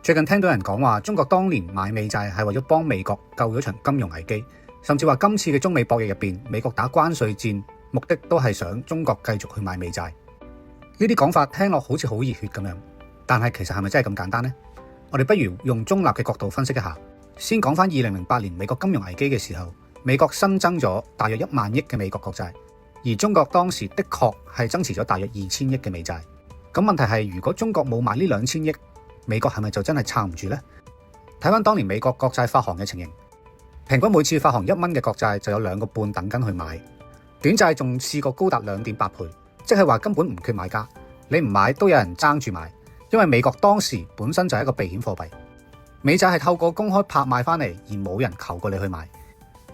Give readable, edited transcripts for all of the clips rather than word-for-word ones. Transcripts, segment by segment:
最近聽到人講話，中國當年買美債係為咗幫美國救咗場金融危機，甚至話今次嘅中美博弈入邊，美國打關稅戰，目的都係想中國繼續去買美債。呢啲講法聽落好似好熱血咁樣，但係其實係咪真係咁簡單呢？我哋不如用中立嘅角度分析一下。先講翻2008年美國金融危機嘅時候，美國新增咗大約1萬億嘅美國國債，而中國當時的確係增持咗大約2000億嘅美債。咁問題係，如果中國冇買呢2000億，美國係咪就真係撐唔住呢？睇翻當年美國國債發行嘅情形，平均每次發行1蚊嘅國債就有2個半等緊去買，短債仲試過高達2.8倍，即係話根本唔缺買家，你唔買都有人爭住買，因為美國當時本身就係一個避險貨幣，美債係透過公開拍賣翻嚟，而冇人求過你去買，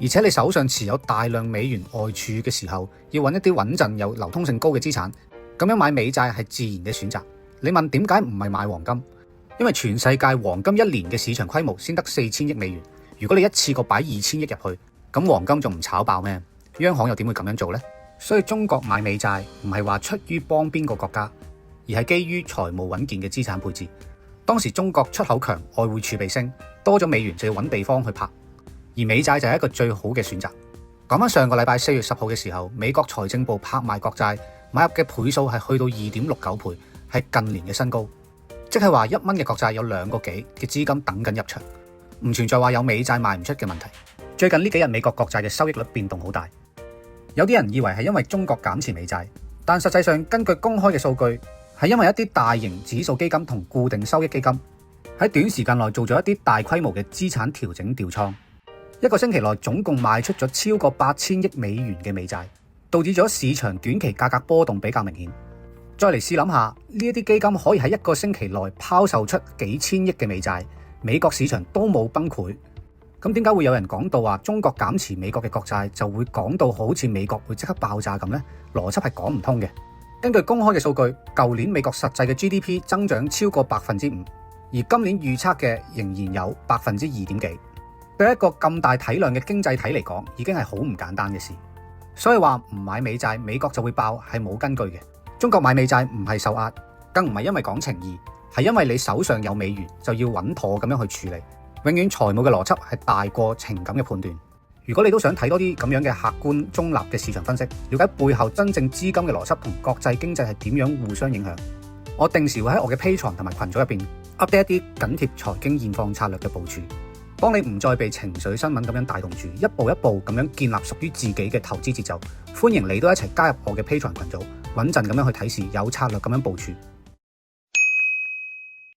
而且你手上持有大量美元外儲嘅時候，要揾一啲穩陣又流通性高嘅資產，咁樣買美債係自然嘅選擇。你問點解唔係買黃金？因為全世界黃金1年嘅市場規模先得4000億美元，如果你一次過擺2000億入去，咁黃金仲唔炒爆咩？央行又點會咁樣做呢？所以中國買美債唔係話出於幫邊個國家，而係基於財務穩健嘅資產配置。當時中國出口強，外匯儲備升，多咗美元就要揾地方去拍，而美債就係一個最好嘅選擇。講翻上個禮拜4月10號嘅時候，美國財政部拍賣國債，買入嘅倍數係去到2.69倍，係近年嘅新高。即係話1蚊嘅國債有2個幾嘅資金等緊入場，唔存在話有美債賣唔出嘅問題。最近呢幾日美國國債嘅收益率變動好大，有啲人以為係因為中國減持美債，但實際上根據公開嘅數據，係因為一啲大型指數基金同固定收益基金喺短時間內做咗一啲大規模嘅資產調整調倉，一個星期內總共賣出咗超過8000億美元嘅美債，導致咗市場短期價格波動比較明顯。再嚟試諗下，呢一啲基金可以喺1個星期內拋售出幾千億嘅美債，美國市場都冇崩潰，咁點解會有人講到話中國減持美國嘅國債就會講到好似美國會即刻爆炸咁呢？邏輯係講唔通嘅。根據公開嘅數據，舊年美國實際嘅 GDP 增長超過5%，而今年預測嘅仍然有2.幾%。對一個咁大體量嘅經濟體嚟講，已經係好唔簡單嘅事。所以話唔買美債，美國就會爆係冇根據嘅。中國買美債唔係受壓，更唔係因為講情義，係因為你手上有美元就要穩妥咁樣去處理。永遠財務嘅邏輯係大過情感嘅判斷。如果你都想睇多啲咁樣嘅客觀中立嘅市場分析，了解背後真正資金嘅邏輯同國際經濟係點樣互相影響，我定時會喺我嘅 Patreon 同埋群組入邊 update 一啲緊貼財經現況策略嘅部署，幫你唔再被情緒新聞咁樣帶動住，一步一步咁樣建立屬於自己嘅投資節奏。歡迎你都一齊加入我嘅 Patreon 群組，穩陣咁樣去睇市，有策略咁樣部署。